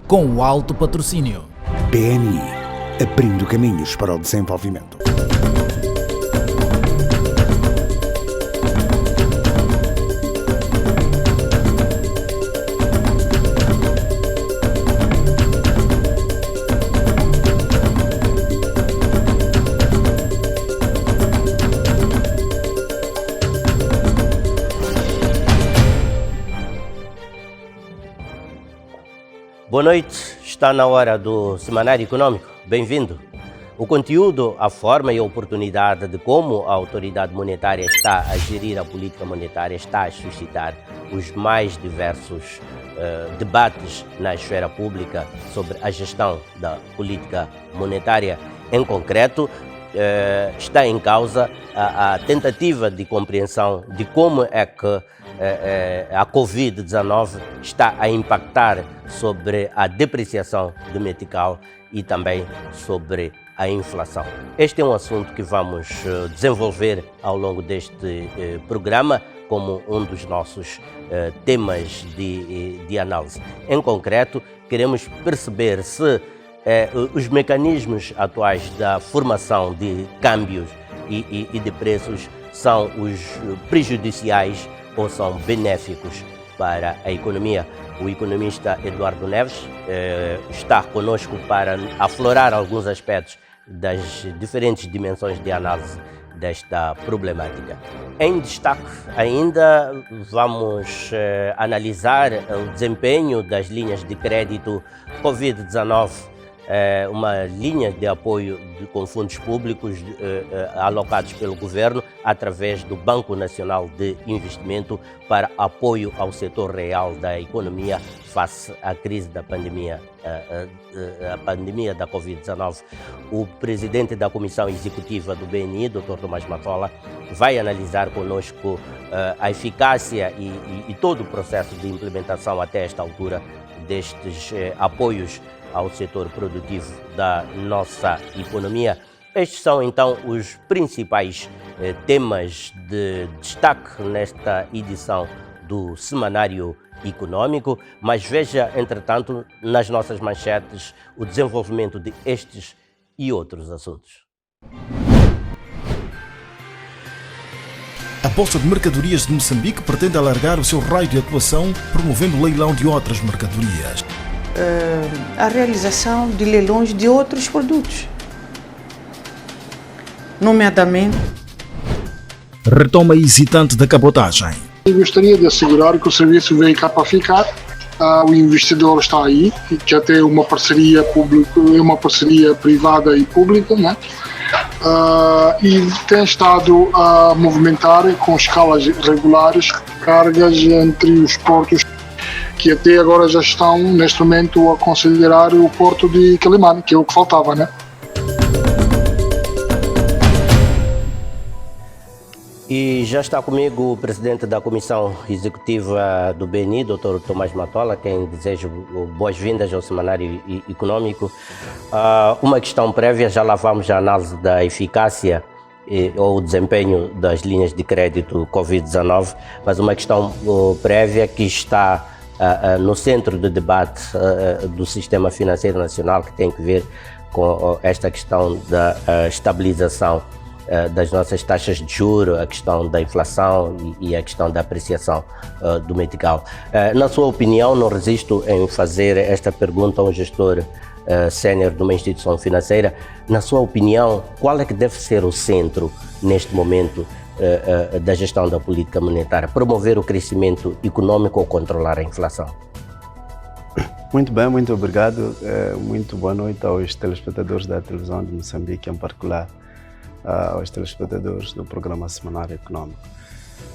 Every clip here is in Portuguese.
com o alto patrocínio. BNI, abrindo caminhos para o desenvolvimento. Boa noite, está na hora do Semanário Econômico. Bem-vindo. O conteúdo, a forma e a oportunidade de como a autoridade monetária está a gerir a política monetária está a suscitar os mais diversos debates na esfera pública sobre a gestão da política monetária. Em concreto, está em causa a tentativa de compreensão de como é que a Covid-19 está a impactar sobre a depreciação do metical e também sobre a inflação. Este é um assunto que vamos desenvolver ao longo deste programa como um dos nossos temas de análise. Em concreto, queremos perceber se os mecanismos atuais da formação de câmbios e de preços são os prejudiciais ou são benéficos para a economia. O economista Eduardo Neves está conosco para aflorar alguns aspectos das diferentes dimensões de análise desta problemática. Em destaque ainda vamos analisar o desempenho das linhas de crédito Covid-19, uma linha de apoio com fundos públicos alocados pelo governo através do Banco Nacional de Investimento para apoio ao setor real da economia face à crise da pandemia, a pandemia da Covid-19. O presidente da Comissão Executiva do BNI, Dr. Tomás Matola, vai analisar conosco a eficácia e todo o processo de implementação até esta altura destes apoios ao setor produtivo da nossa economia. Estes são então os principais temas de destaque nesta edição do Semanário Econômico, mas veja, entretanto, nas nossas manchetes o desenvolvimento de estes e outros assuntos. A Bolsa de Mercadorias de Moçambique pretende alargar o seu raio de atuação, promovendo o leilão de outras mercadorias. A realização de leilões de outros produtos, nomeadamente retoma hesitante da cabotagem. Eu gostaria de assegurar que o serviço veio cá para ficar. O investidor está aí, já tem uma parceria privada e pública, né? E tem estado a movimentar com escalas regulares cargas entre os portos que até agora já estão, neste momento, a considerar o porto de Quelimane, que é o que faltava, né? E já está comigo o presidente da Comissão Executiva do BNI, Dr. Tomás Matola, quem desejo boas-vindas ao Semanário Econômico. Uma questão prévia, já lá vamos à análise da eficácia ou desempenho das linhas de crédito Covid-19, mas uma questão prévia que está no centro do debate do sistema financeiro nacional, que tem que ver com esta questão da estabilização das nossas taxas de juros, a questão da inflação e a questão da apreciação do metical. Na sua opinião, não resisto em fazer esta pergunta a um gestor sénior de uma instituição financeira. Na sua opinião, qual é que deve ser o centro, neste momento, da gestão da política monetária? Promover o crescimento econômico ou controlar a inflação? Muito bem, muito obrigado. Muito boa noite aos telespectadores da televisão de Moçambique, em particular aos telespectadores do programa Semanário Econômico.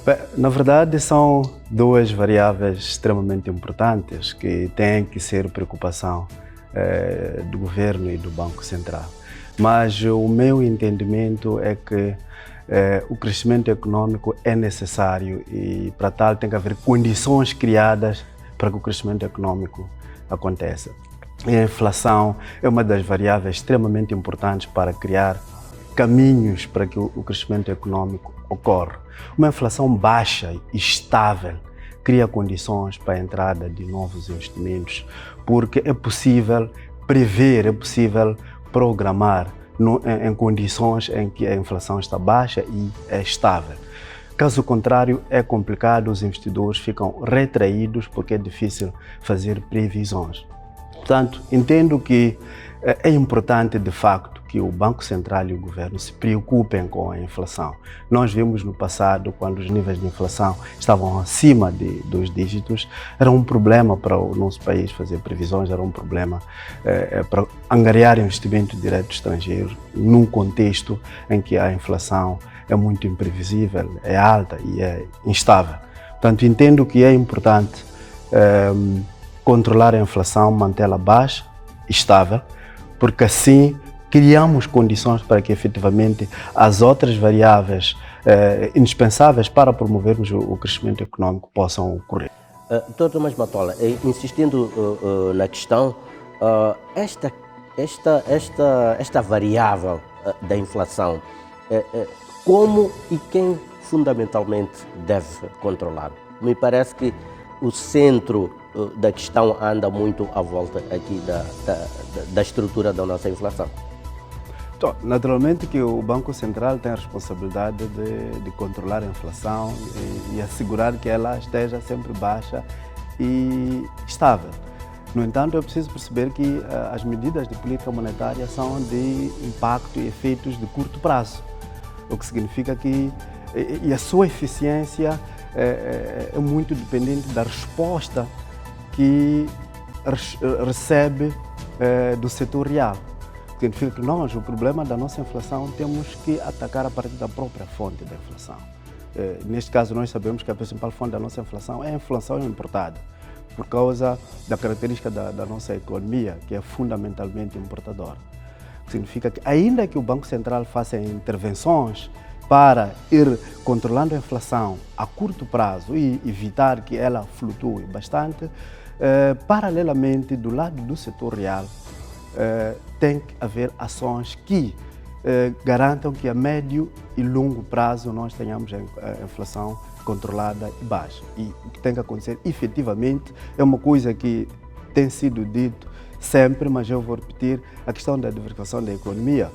Bem, na verdade, são duas variáveis extremamente importantes que têm que ser preocupação do governo e do Banco Central. Mas o meu entendimento é que o crescimento econômico é necessário e, para tal, tem que haver condições criadas para que o crescimento econômico aconteça. E a inflação é uma das variáveis extremamente importantes para criar caminhos para que o crescimento econômico ocorra. Uma inflação baixa e estável cria condições para a entrada de novos investimentos, porque é possível prever, é possível programar em condições em que a inflação está baixa e é estável. Caso contrário, é complicado, os investidores ficam retraídos porque é difícil fazer previsões. Portanto, entendo que é importante, de facto, que o Banco Central e o Governo se preocupem com a inflação. Nós vimos no passado, quando os níveis de inflação estavam acima de 2 dígitos, era um problema para o nosso país fazer previsões, era um problema para angariar investimento direto estrangeiro, num contexto em que a inflação é muito imprevisível, é alta e é instável. Portanto, entendo que é importante controlar a inflação, mantê-la baixa, estável, porque assim criamos condições para que efetivamente as outras variáveis indispensáveis para promovermos o crescimento econômico possam ocorrer. Dr. Tomás Matola, insistindo na questão, esta variável da inflação, como e quem fundamentalmente deve controlar? Me parece que o centro da questão anda muito à volta aqui da estrutura da nossa inflação. Então, naturalmente que o Banco Central tem a responsabilidade de controlar a inflação e assegurar que ela esteja sempre baixa e estável. No entanto, é preciso perceber que as medidas de política monetária são de impacto e efeitos de curto prazo, o que significa que a sua eficiência é muito dependente da resposta que recebe do setor real. Significa que nós, o problema da nossa inflação, temos que atacar a partir da própria fonte da inflação. Neste caso, nós sabemos que a principal fonte da nossa inflação é a inflação importada, por causa da característica da nossa economia, que é fundamentalmente importadora. Significa que, ainda que o Banco Central faça intervenções para ir controlando a inflação a curto prazo e evitar que ela flutue bastante, paralelamente, do lado do setor real, tem que haver ações que garantam que a médio e longo prazo nós tenhamos a inflação controlada e baixa. E o que tem que acontecer, efetivamente, é uma coisa que tem sido dito sempre, mas eu vou repetir, a questão da diversificação da economia,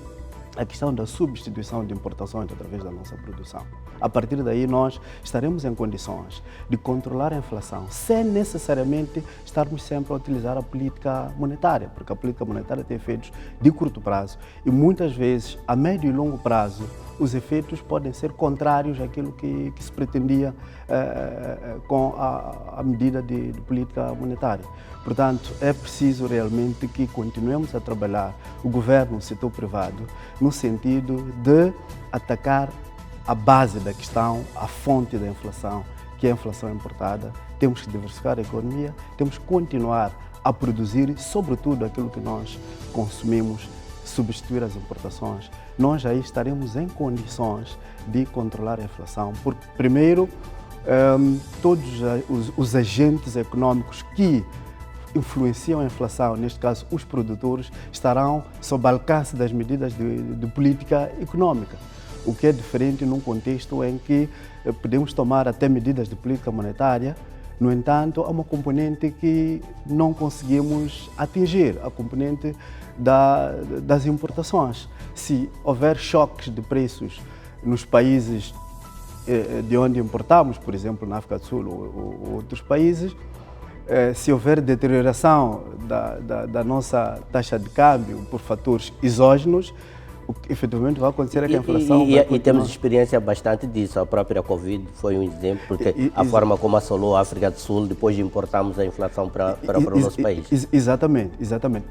a questão da substituição de importações através da nossa produção. A partir daí, nós estaremos em condições de controlar a inflação sem necessariamente estarmos sempre a utilizar a política monetária, porque a política monetária tem efeitos de curto prazo e muitas vezes, a médio e longo prazo, os efeitos podem ser contrários àquilo que se pretendia com a medida de política monetária. Portanto, é preciso realmente que continuemos a trabalhar, o governo, o setor privado, no sentido de atacar a base da questão, a fonte da inflação, que é a inflação importada. Temos que diversificar a economia, temos que continuar a produzir, sobretudo aquilo que nós consumimos, substituir as importações. Nós aí estaremos em condições de controlar a inflação, porque, primeiro, todos os agentes econômicos que influenciam a inflação, neste caso os produtores, estarão sob alcance das medidas de política econômica, o que é diferente num contexto em que podemos tomar até medidas de política monetária. No entanto, há uma componente que não conseguimos atingir, a componente das importações. Se houver choques de preços nos países de onde importamos, por exemplo, na África do Sul ou outros países, se houver deterioração da nossa taxa de câmbio por fatores exógenos, o que efetivamente vai acontecer é que a inflação vai continuar. E temos experiência bastante disso. A própria Covid foi um exemplo, porque a forma como assolou a África do Sul, depois de importarmos a inflação para o nosso país. Exatamente.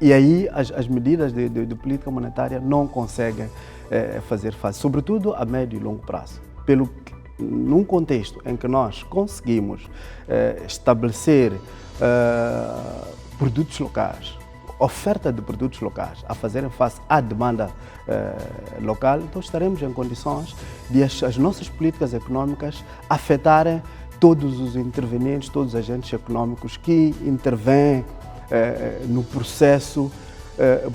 E aí as medidas de política monetária não conseguem fazer face, sobretudo a médio e longo prazo. Num contexto em que nós conseguimos estabelecer produtos locais, oferta de produtos locais a fazerem face à demanda local, então estaremos em condições de as nossas políticas econômicas afetarem todos os intervenientes, todos os agentes econômicos que intervêm no processo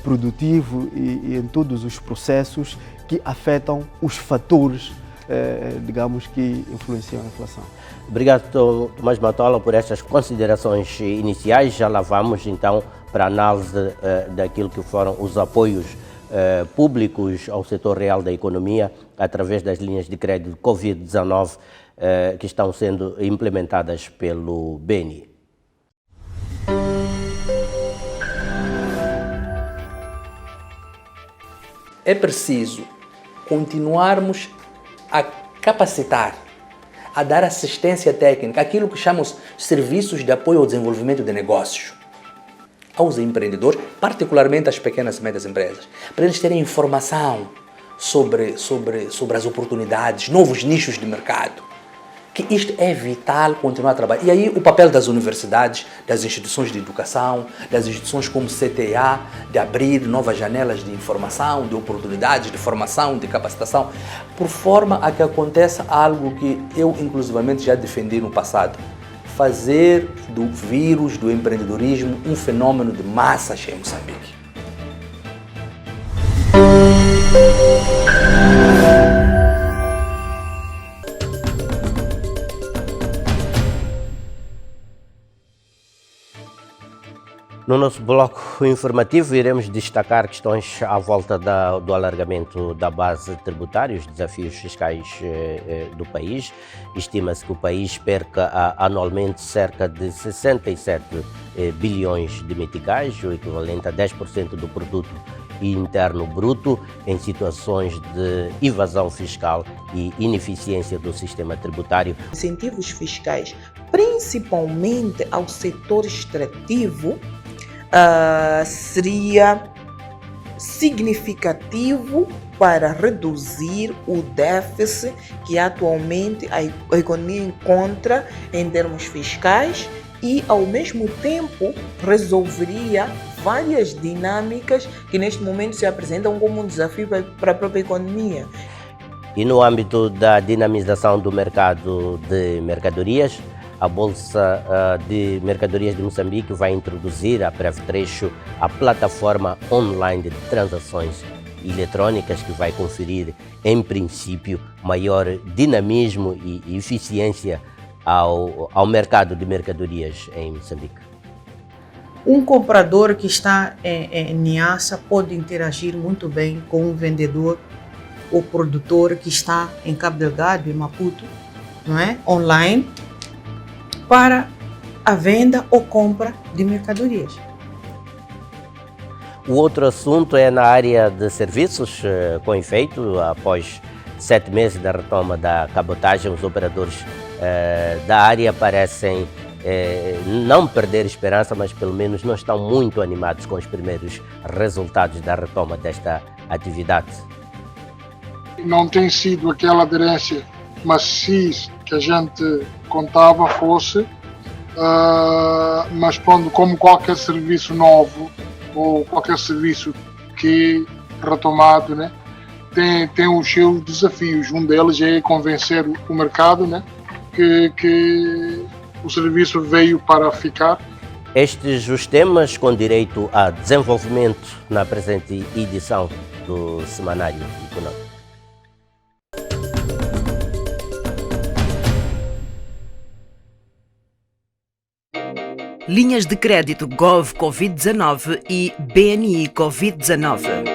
produtivo e em todos os processos que afetam os fatores, digamos, que influenciam a inflação. Obrigado, Tomás Matola, por estas considerações iniciais. Já lá vamos, então, para a análise daquilo que foram os apoios públicos ao setor real da economia através das linhas de crédito Covid-19 que estão sendo implementadas pelo BNI. É preciso continuarmos a capacitar, a dar assistência técnica, aquilo que chamamos serviços de apoio ao desenvolvimento de negócios, aos empreendedores, particularmente às pequenas e médias empresas, para eles terem informação sobre as oportunidades, novos nichos de mercado. Que isto é vital continuar a trabalhar. E aí o papel das universidades, das instituições de educação, das instituições como CTA, de abrir novas janelas de informação, de oportunidades, de formação, de capacitação, por forma a que aconteça algo que eu inclusivamente já defendi no passado. Fazer do vírus, do empreendedorismo, um fenômeno de massas em Moçambique. No nosso bloco informativo, iremos destacar questões à volta do alargamento da base tributária, os desafios fiscais do país. Estima-se que o país perca anualmente cerca de 67 bilhões de meticais, o equivalente a 10% do produto interno bruto, em situações de evasão fiscal e ineficiência do sistema tributário. Incentivos fiscais, principalmente ao setor extrativo, seria significativo para reduzir o déficit que atualmente a economia encontra em termos fiscais e, ao mesmo tempo, resolveria várias dinâmicas que neste momento se apresentam como um desafio para a própria economia. E no âmbito da dinamização do mercado de mercadorias, a Bolsa de Mercadorias de Moçambique vai introduzir a breve trecho a plataforma online de transações eletrônicas que vai conferir, em princípio, maior dinamismo e eficiência ao mercado de mercadorias em Moçambique. Um comprador que está em Niassa pode interagir muito bem com um vendedor ou produtor que está em Cabo Delgado, em Maputo, não é? Online, para a venda ou compra de mercadorias. O outro assunto é na área de serviços, com efeito, após 7 meses da retoma da cabotagem, os operadores da área parecem não perder esperança, mas pelo menos não estão muito animados com os primeiros resultados da retoma desta atividade. Não tem sido aquela aderência maciça que a gente contava fosse, mas como qualquer serviço novo ou qualquer serviço que é retomado, né, tem os seus desafios. Um deles é convencer o mercado, né, que o serviço veio para ficar. Estes os temas com direito a desenvolvimento na presente edição do Semanário Econômico. Linhas de crédito Gov Covid-19 e BNI Covid-19.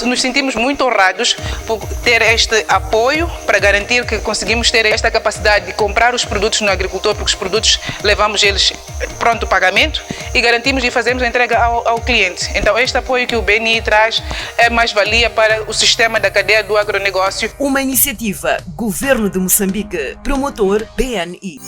Nos sentimos muito honrados por ter este apoio para garantir que conseguimos ter esta capacidade de comprar os produtos no agricultor, porque os produtos levamos eles pronto pagamento e garantimos e fazemos a entrega ao cliente. Então este apoio que o BNI traz é mais-valia para o sistema da cadeia do agronegócio. Uma iniciativa Governo de Moçambique, promotor BNI.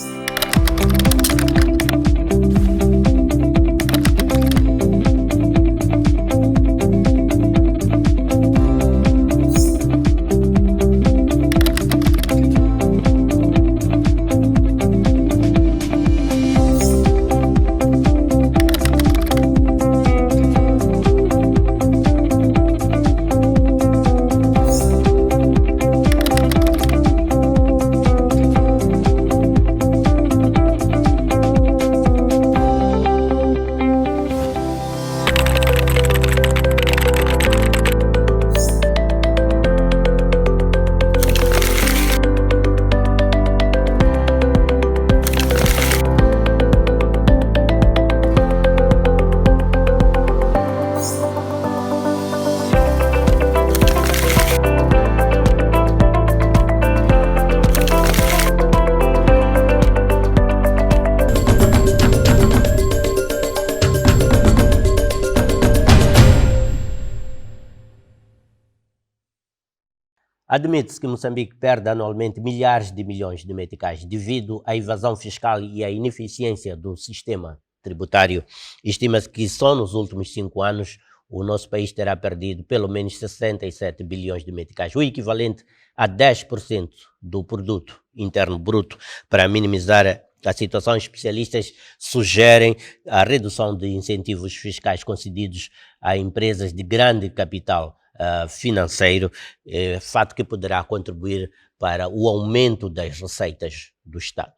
Admite-se que Moçambique perde anualmente milhares de milhões de meticais devido à evasão fiscal e à ineficiência do sistema tributário. Estima-se que só nos últimos 5 anos o nosso país terá perdido pelo menos 67 bilhões de meticais, o equivalente a 10% do produto interno bruto. Para minimizar a situação, especialistas sugerem a redução de incentivos fiscais concedidos a empresas de grande capital financeiro, fato que poderá contribuir para o aumento das receitas do Estado.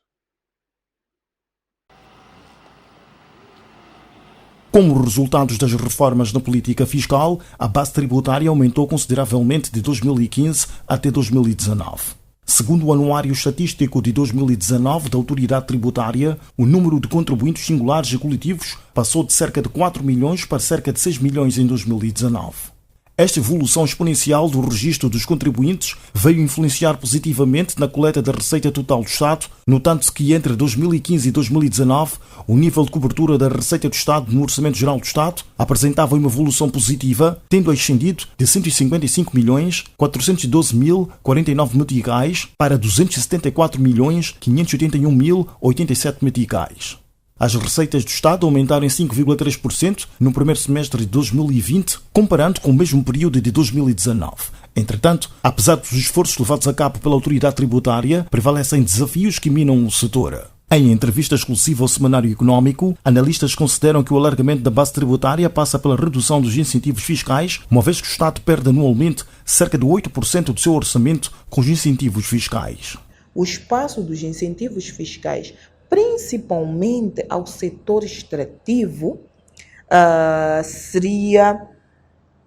Como resultado das reformas na política fiscal, a base tributária aumentou consideravelmente de 2015 até 2019. Segundo o Anuário Estatístico de 2019 da Autoridade Tributária, o número de contribuintes singulares e coletivos passou de cerca de 4 milhões para cerca de 6 milhões em 2019. Esta evolução exponencial do registro dos contribuintes veio influenciar positivamente na coleta da receita total do Estado, notando-se que entre 2015 e 2019 o nível de cobertura da receita do Estado no Orçamento Geral do Estado apresentava uma evolução positiva, tendo ascendido de 155.412.049 meticais para 274.581.087 meticais. As receitas do Estado aumentaram em 5,3% no primeiro semestre de 2020, comparando com o mesmo período de 2019. Entretanto, apesar dos esforços levados a cabo pela autoridade tributária, prevalecem desafios que minam o setor. Em entrevista exclusiva ao Semanário Económico, analistas consideram que o alargamento da base tributária passa pela redução dos incentivos fiscais, uma vez que o Estado perde anualmente cerca de 8% do seu orçamento com os incentivos fiscais. O espaço dos incentivos fiscais, principalmente ao setor extrativo, seria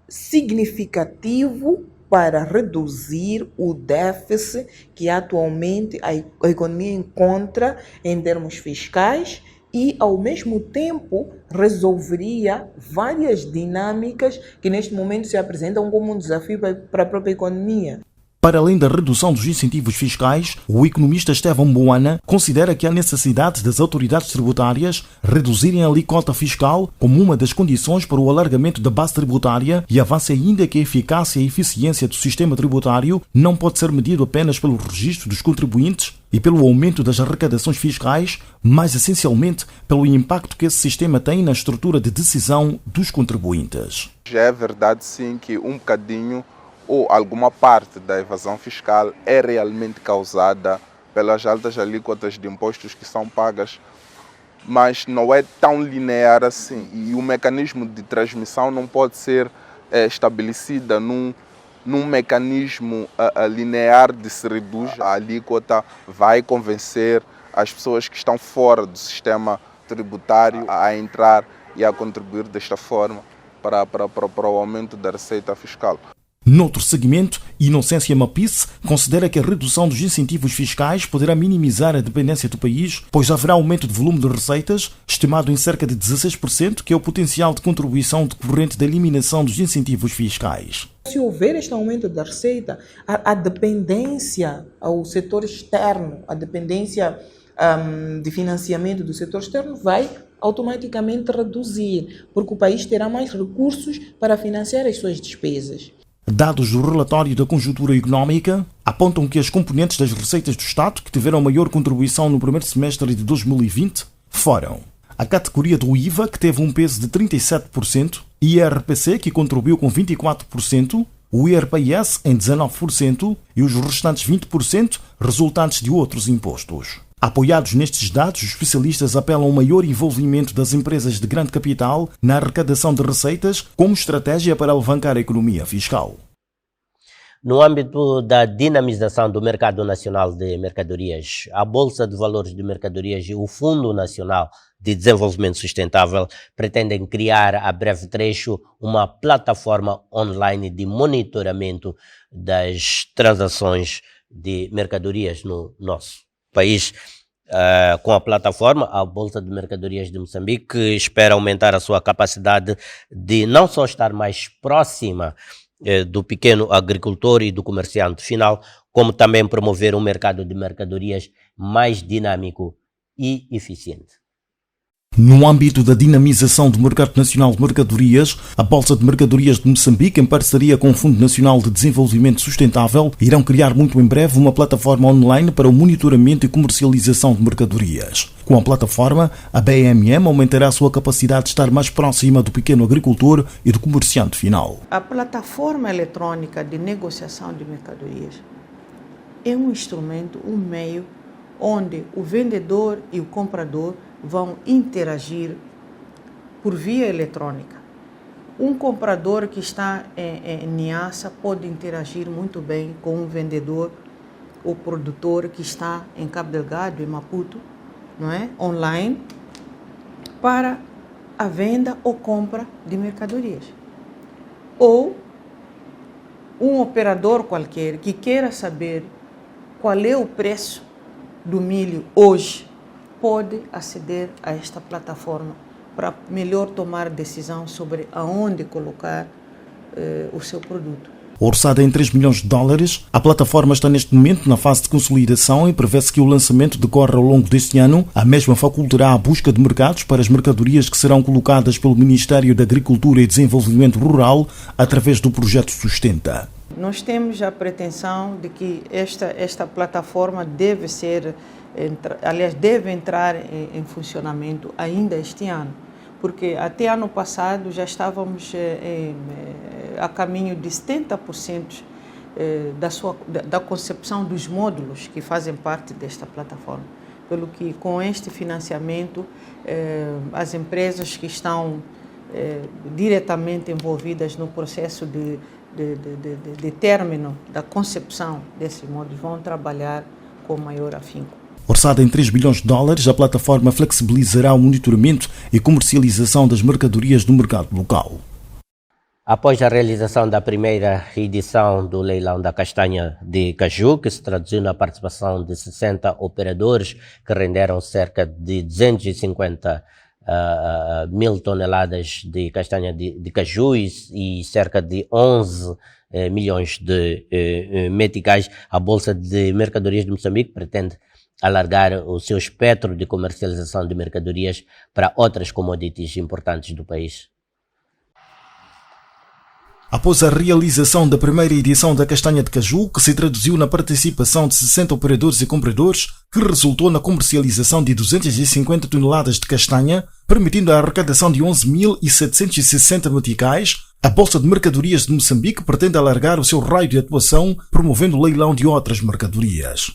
significativo para reduzir o déficit que atualmente a economia encontra em termos fiscais e, ao mesmo tempo, resolveria várias dinâmicas que neste momento se apresentam como um desafio para a própria economia. Para além da redução dos incentivos fiscais, o economista Estevão Boana considera que há necessidade das autoridades tributárias reduzirem a alíquota fiscal como uma das condições para o alargamento da base tributária e avança ainda que a eficácia e a eficiência do sistema tributário não pode ser medido apenas pelo registro dos contribuintes e pelo aumento das arrecadações fiscais, mas essencialmente pelo impacto que esse sistema tem na estrutura de decisão dos contribuintes. Já é verdade sim que um bocadinho ou alguma parte da evasão fiscal é realmente causada pelas altas alíquotas de impostos que são pagas, mas não é tão linear assim. E o mecanismo de transmissão não pode ser estabelecida num mecanismo linear de se reduz a alíquota, vai convencer as pessoas que estão fora do sistema tributário a entrar e a contribuir desta forma para o aumento da receita fiscal. Noutro segmento, Inocência Mapice considera que a redução dos incentivos fiscais poderá minimizar a dependência do país, pois haverá aumento de volume de receitas, estimado em cerca de 16%, que é o potencial de contribuição decorrente da eliminação dos incentivos fiscais. Se houver este aumento da receita, a dependência ao setor externo, a dependência de financiamento do setor externo vai automaticamente reduzir, porque o país terá mais recursos para financiar as suas despesas. Dados do relatório da conjuntura económica apontam que as componentes das receitas do Estado que tiveram maior contribuição no primeiro semestre de 2020 foram a categoria do IVA, que teve um peso de 37%, IRPC, que contribuiu com 24%, o IRPS em 19% e os restantes 20% resultantes de outros impostos. Apoiados nestes dados, os especialistas apelam ao maior envolvimento das empresas de grande capital na arrecadação de receitas como estratégia para alavancar a economia fiscal. No âmbito da dinamização do mercado nacional de mercadorias, a Bolsa de Valores de Mercadorias e o Fundo Nacional de Desenvolvimento Sustentável pretendem criar a breve trecho uma plataforma online de monitoramento das transações de mercadorias no nosso país. Com a plataforma, a Bolsa de Mercadorias de Moçambique espera aumentar a sua capacidade de não só estar mais próxima do pequeno agricultor e do comerciante final, como também promover um mercado de mercadorias mais dinâmico e eficiente. No âmbito da dinamização do mercado nacional de mercadorias, a Bolsa de Mercadorias de Moçambique, em parceria com o Fundo Nacional de Desenvolvimento Sustentável, irão criar muito em breve uma plataforma online para o monitoramento e comercialização de mercadorias. Com a plataforma, a BMM aumentará a sua capacidade de estar mais próxima do pequeno agricultor e do comerciante final. A plataforma eletrônica de negociação de mercadorias é um instrumento, um meio, onde o vendedor e o comprador vão interagir por via eletrônica. Um comprador que está em Niassa pode interagir muito bem com um vendedor ou produtor que está em Cabo Delgado, em Maputo, não é? Online, para a venda ou compra de mercadorias. Ou um operador qualquer que queira saber qual é o preço do milho hoje, pode aceder a esta plataforma para melhor tomar decisão sobre aonde colocar o seu produto. Orçada em 3 milhões de dólares, a plataforma está neste momento na fase de consolidação e prevê-se que o lançamento decorra ao longo deste ano. A mesma facultará a busca de mercados para as mercadorias que serão colocadas pelo Ministério da Agricultura e Desenvolvimento Rural através do projeto Sustenta. Nós temos a pretensão de que esta plataforma deve entrar em funcionamento ainda este ano, porque até ano passado já estávamos a caminho de 70% da concepção dos módulos que fazem parte desta plataforma. Pelo que com este financiamento, as empresas que estão diretamente envolvidas no processo de término da concepção desses módulos vão trabalhar com maior afinco. Orçada em 3 bilhões de dólares, a plataforma flexibilizará o monitoramento e comercialização das mercadorias no mercado local. Após a realização da primeira edição do leilão da castanha de caju, que se traduziu na participação de 60 operadores que renderam cerca de 250 mil toneladas de castanha de caju e cerca de 11 milhões de meticais, a Bolsa de Mercadorias de Moçambique pretende alargar o seu espectro de comercialização de mercadorias para outras commodities importantes do país. Após a realização da primeira edição da castanha de caju, que se traduziu na participação de 60 operadores e compradores, que resultou na comercialização de 250 toneladas de castanha, permitindo a arrecadação de 11.760 meticais, a Bolsa de Mercadorias de Moçambique pretende alargar o seu raio de atuação, promovendo o leilão de outras mercadorias.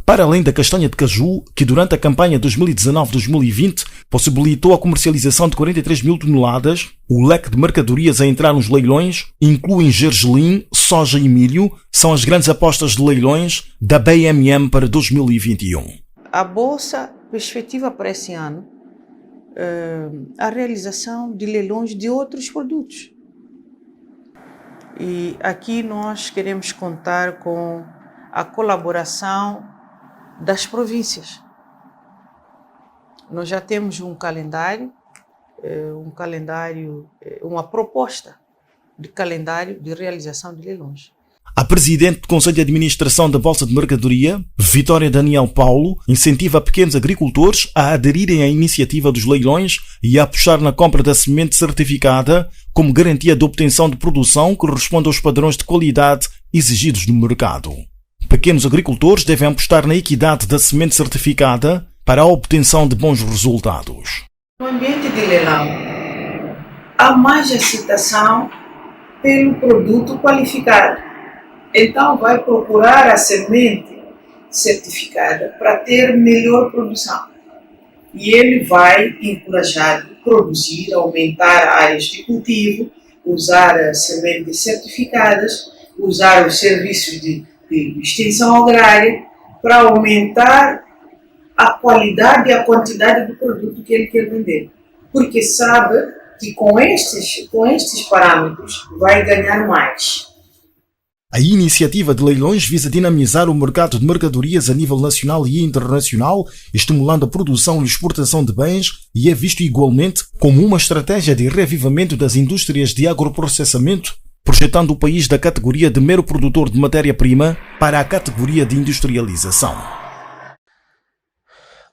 Para além da castanha de caju, que durante a campanha 2019-2020 possibilitou a comercialização de 43 mil toneladas, o leque de mercadorias a entrar nos leilões incluem gergelim, soja e milho, são as grandes apostas de leilões da BMM para 2021. A Bolsa perspectiva para esse ano a realização de leilões de outros produtos. E aqui nós queremos contar com a colaboração das províncias. Nós já temos um calendário, uma proposta de calendário de realização de leilões. A presidente do Conselho de Administração da Bolsa de Mercadoria, Vitória Daniel Paulo, incentiva pequenos agricultores a aderirem à iniciativa dos leilões e a apostar na compra da semente certificada como garantia de obtenção de produção que responda aos padrões de qualidade exigidos no mercado. Pequenos agricultores devem apostar na equidade da semente certificada para a obtenção de bons resultados. No ambiente de leilão, há mais aceitação pelo produto qualificado. Então, vai procurar a semente certificada para ter melhor produção. E ele vai encorajar a produzir, aumentar áreas de cultivo, usar sementes certificadas, usar os serviços de extensão agrária para aumentar a qualidade e a quantidade do produto que ele quer vender. Porque sabe que com estes parâmetros vai ganhar mais. A iniciativa de leilões visa dinamizar o mercado de mercadorias a nível nacional e internacional, estimulando a produção e exportação de bens e é visto igualmente como uma estratégia de reavivamento das indústrias de agroprocessamento, projetando o país da categoria de mero produtor de matéria-prima para a categoria de industrialização.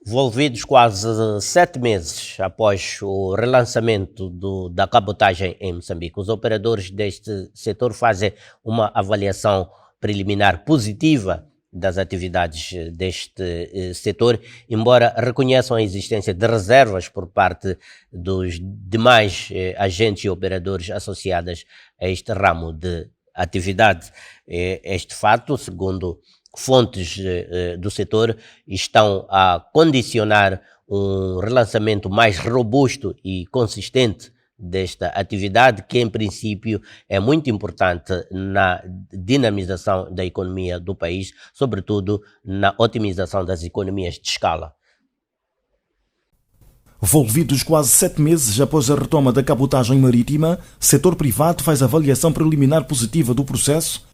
Envolvidos quase 7 meses após o relançamento da cabotagem em Moçambique, os operadores deste setor fazem uma avaliação preliminar positiva das atividades deste setor, embora reconheçam a existência de reservas por parte dos demais agentes e operadores associados a este ramo de atividade. Este fato, segundo fontes do setor, estão a condicionar um relançamento mais robusto e consistente desta atividade, que em princípio é muito importante na dinamização da economia do país, sobretudo na otimização das economias de escala. Envolvidos quase 7 meses após a retoma da cabotagem marítima, o setor privado faz avaliação preliminar positiva do processo,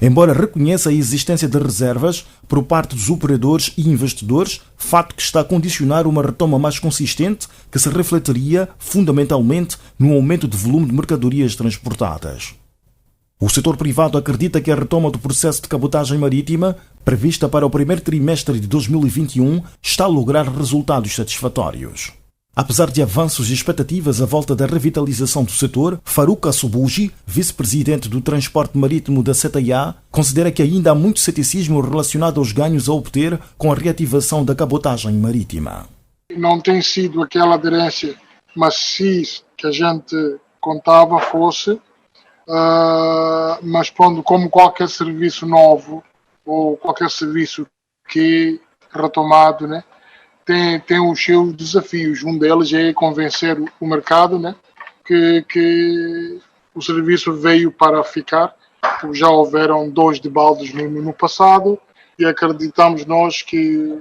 embora reconheça a existência de reservas por parte dos operadores e investidores, fato que está a condicionar uma retoma mais consistente que se refletiria fundamentalmente no aumento de volume de mercadorias transportadas. O setor privado acredita que a retoma do processo de cabotagem marítima, prevista para o primeiro trimestre de 2021, está a lograr resultados satisfatórios. Apesar de avanços e expectativas à volta da revitalização do setor, Farouk Assobuji, vice-presidente do transporte marítimo da CTA, considera que ainda há muito ceticismo relacionado aos ganhos a obter com a reativação da cabotagem marítima. Não tem sido aquela aderência maciça que a gente contava fosse, mas pronto, como qualquer serviço novo ou qualquer serviço que é retomado, né? Tem os seus desafios. Um deles é convencer o mercado, né, que o serviço veio para ficar. Já houveram 2 debaldes no passado e acreditamos nós que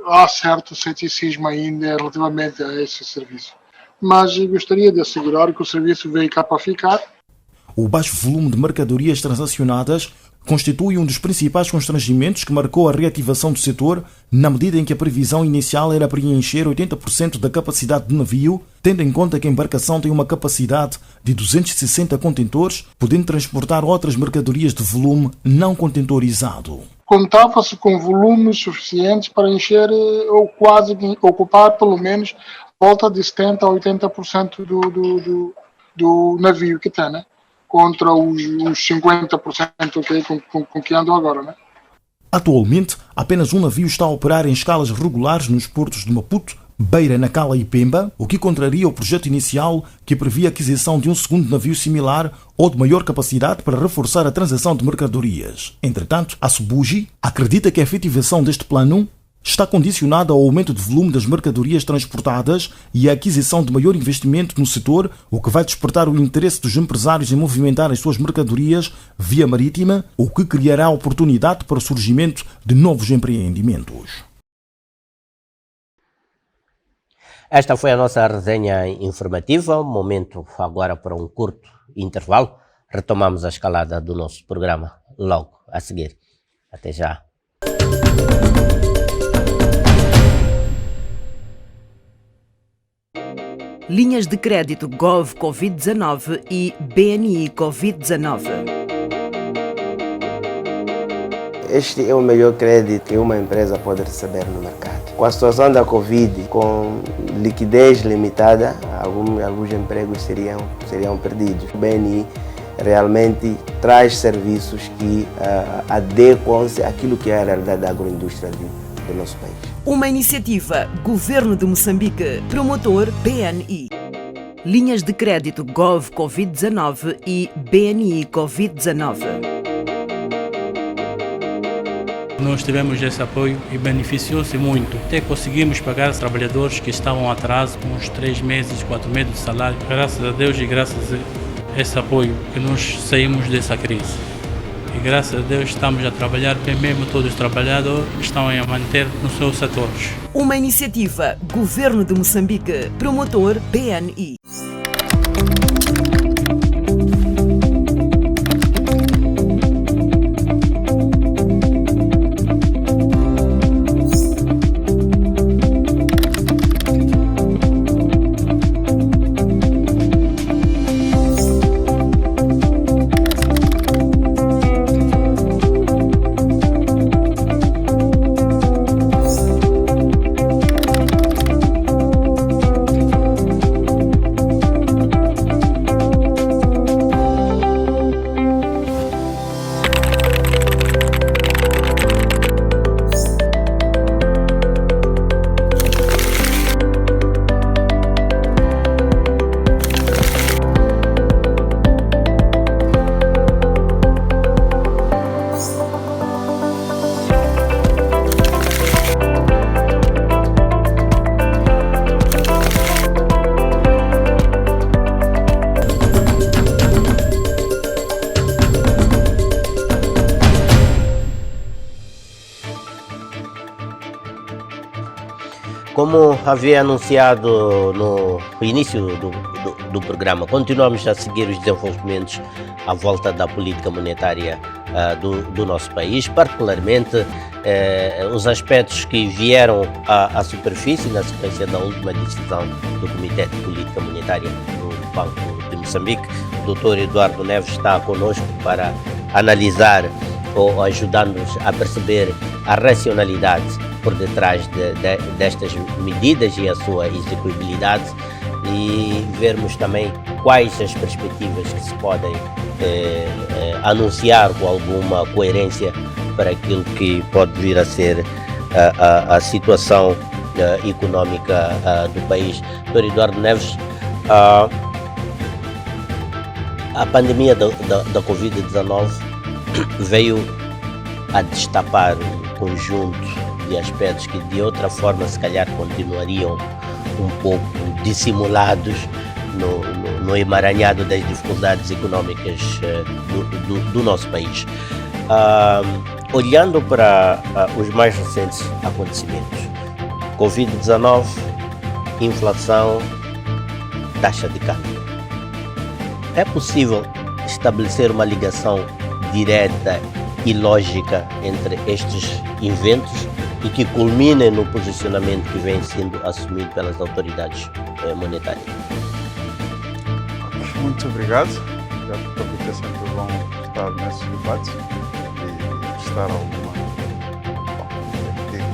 há certo ceticismo ainda relativamente a esse serviço. Mas gostaria de assegurar que o serviço veio cá para ficar. O baixo volume de mercadorias transacionadas constitui um dos principais constrangimentos que marcou a reativação do setor, na medida em que a previsão inicial era preencher 80% da capacidade do navio, tendo em conta que a embarcação tem uma capacidade de 260 contentores, podendo transportar outras mercadorias de volume não contentorizado. Contava-se com volumes suficientes para encher ou quase ocupar pelo menos volta de 70% a 80% do navio que tem, né? Contra os 50% com que andam agora, né? Atualmente, apenas um navio está a operar em escalas regulares nos portos de Maputo, Beira, Nacala e Pemba, o que contraria o projeto inicial que previa a aquisição de um segundo navio similar ou de maior capacidade para reforçar a transação de mercadorias. Entretanto, Assobuji acredita que a efetivação deste plano está condicionada ao aumento de volume das mercadorias transportadas e à aquisição de maior investimento no setor, o que vai despertar o interesse dos empresários em movimentar as suas mercadorias via marítima, o que criará oportunidade para o surgimento de novos empreendimentos. Esta foi a nossa resenha informativa. Momento agora para um curto intervalo. Retomamos a escalada do nosso programa logo a seguir. Até já. Linhas de crédito Gov Covid-19 e BNI Covid-19. Este é o melhor crédito que uma empresa pode receber no mercado. Com a situação da Covid, com liquidez limitada, alguns empregos seriam perdidos. O BNI realmente traz serviços que adequam-se àquilo que é a realidade da agroindústria do nosso país. Uma iniciativa Governo de Moçambique, promotor BNI. Linhas de crédito Gov Covid-19 e BNI Covid-19. Nós tivemos esse apoio e beneficiou-se muito. Até conseguimos pagar os trabalhadores que estavam atrasados, uns 3 meses, 4 meses de salário. Graças a Deus e graças a esse apoio que nós saímos dessa crise. E graças a Deus estamos a trabalhar bem mesmo, todos os trabalhadores estão a manter nos seus setores. Uma iniciativa Governo de Moçambique, promotor BNI. Como havia anunciado no início do programa, continuamos a seguir os desenvolvimentos à volta da política monetária do nosso país, particularmente os aspectos que vieram à superfície na sequência da última decisão do Comitê de Política Monetária do Banco de Moçambique. O Dr. Eduardo Neves está conosco para analisar ou ajudar-nos a perceber a racionalidade por detrás destas medidas e a sua execuibilidade, e vermos também quais as perspectivas que se podem anunciar com alguma coerência para aquilo que pode vir a ser a situação económica do país. Dr. Eduardo Neves, a pandemia da Covid-19 veio a destapar um conjunto de aspectos que de outra forma se calhar continuariam um pouco dissimulados no emaranhado das dificuldades económicas do nosso país. Olhando para os mais recentes acontecimentos, Covid-19, inflação, taxa de câmbio, é possível estabelecer uma ligação direta e lógica entre estes eventos e que culminem no posicionamento que vem sendo assumido pelas autoridades monetárias? Muito obrigado. Obrigado por convite. É sempre bom estar nesses debates e prestar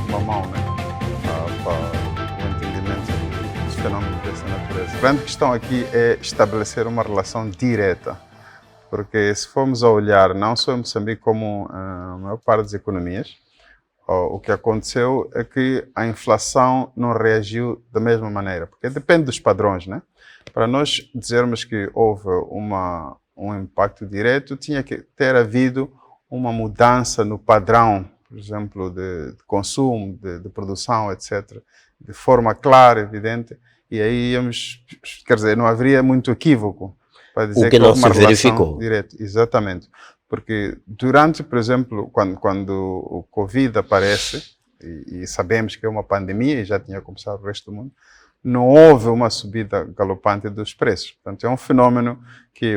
uma mão, né, para o entendimento dos fenômenos dessa natureza. A grande questão aqui é estabelecer uma relação direta, porque se formos a olhar não só em Moçambique como a maior parte das economias, o que aconteceu é que a inflação não reagiu da mesma maneira, porque depende dos padrões, né? Para nós dizermos que houve um impacto direto, tinha que ter havido uma mudança no padrão, por exemplo, de consumo, de produção, etc., de forma clara, evidente, e aí íamos, quer dizer, não haveria muito equívoco para dizer o que não se verificou. Direta. Exatamente. Porque durante, por exemplo, quando o Covid aparece, e sabemos que é uma pandemia e já tinha começado o resto do mundo, não houve uma subida galopante dos preços. Portanto, é um fenômeno que,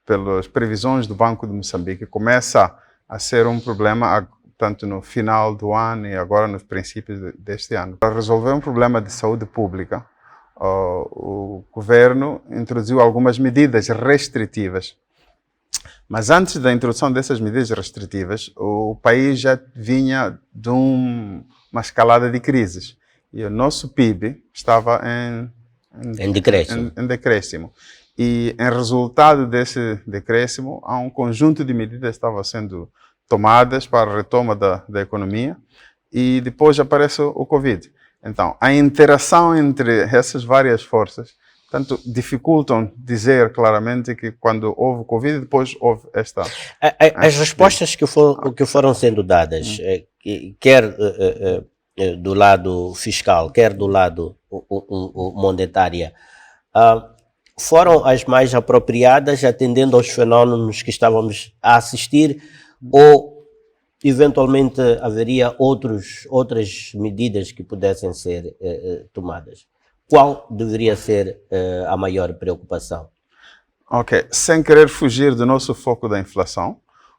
pelas previsões do Banco de Moçambique, começa a ser um problema tanto no final do ano e agora nos princípios deste ano. Para resolver um problema de saúde pública, o governo introduziu algumas medidas restritivas. Mas antes da introdução dessas medidas restritivas, o país já vinha de uma escalada de crises. E o nosso PIB estava em decréscimo. E, em resultado desse decréscimo, há um conjunto de medidas que estavam sendo tomadas para a retoma da economia, e depois aparece o Covid. Então, a interação entre essas várias forças, tanto dificultam dizer claramente que quando houve Covid, depois houve esta... As respostas que foram sendo dadas, quer do lado fiscal, quer do lado monetário, foram as mais apropriadas, atendendo aos fenómenos que estávamos a assistir, ou eventualmente haveria outras medidas que pudessem ser tomadas? Qual deveria ser a maior preocupação? Ok, sem querer fugir do nosso foco da inflação,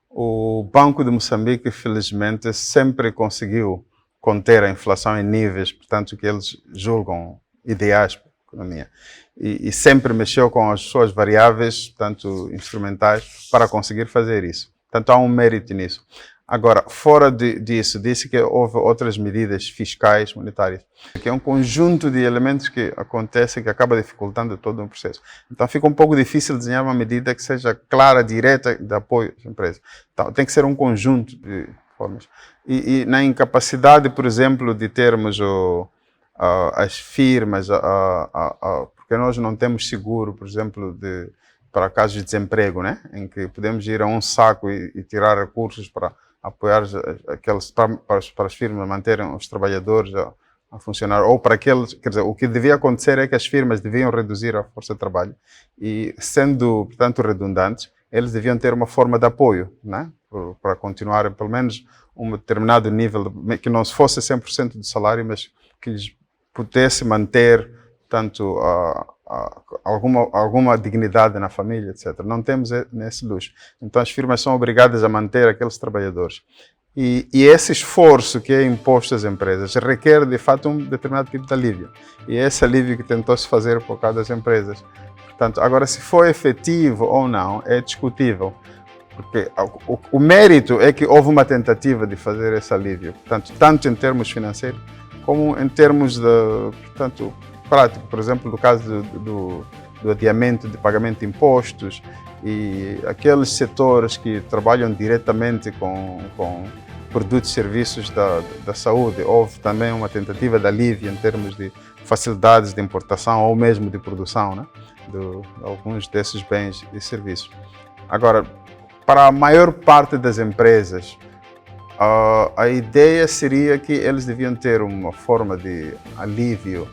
o Banco de Moçambique, felizmente, sempre conseguiu conter a inflação em níveis, portanto, que eles julgam ideais para a economia. E sempre mexeu com as suas variáveis, tanto instrumentais, para conseguir fazer isso. Portanto, há um mérito nisso. Agora, fora disso, disse que houve outras medidas fiscais, monetárias, que é um conjunto de elementos que acontecem que acaba dificultando todo o processo. Então, fica um pouco difícil desenhar uma medida que seja clara, direta, de apoio às empresas. Então, tem que ser um conjunto de formas. E na incapacidade, por exemplo, de termos as firmas, porque nós não temos seguro, por exemplo, para casos de desemprego, né? Em que podemos ir a um saco e tirar recursos para apoiar para as firmas manterem os trabalhadores a funcionar, ou para aqueles, quer dizer, o que devia acontecer é que as firmas deviam reduzir a força de trabalho e, sendo, portanto, redundantes, eles deviam ter uma forma de apoio, né? Para continuar, pelo menos, um determinado nível, que não fosse 100% do salário, mas que lhes pudesse manter tanto alguma dignidade na família, etc. Não temos nesse luxo. Então as firmas são obrigadas a manter aqueles trabalhadores. E esse esforço que é imposto às empresas requer, de fato, um determinado tipo de alívio. E é esse alívio que tentou-se fazer por causa das empresas. Portanto, agora, se foi efetivo ou não, é discutível. Porque o mérito é que houve uma tentativa de fazer esse alívio. Portanto, tanto em termos financeiros, como em termos portanto, prático. Por exemplo, no caso do adiamento de pagamento de impostos e aqueles setores que trabalham diretamente com produtos e serviços da saúde, houve também uma tentativa de alívio em termos de facilidades de importação ou mesmo de produção, né, de alguns desses bens e serviços. Agora, para a maior parte das empresas, a ideia seria que eles deviam ter uma forma de alívio,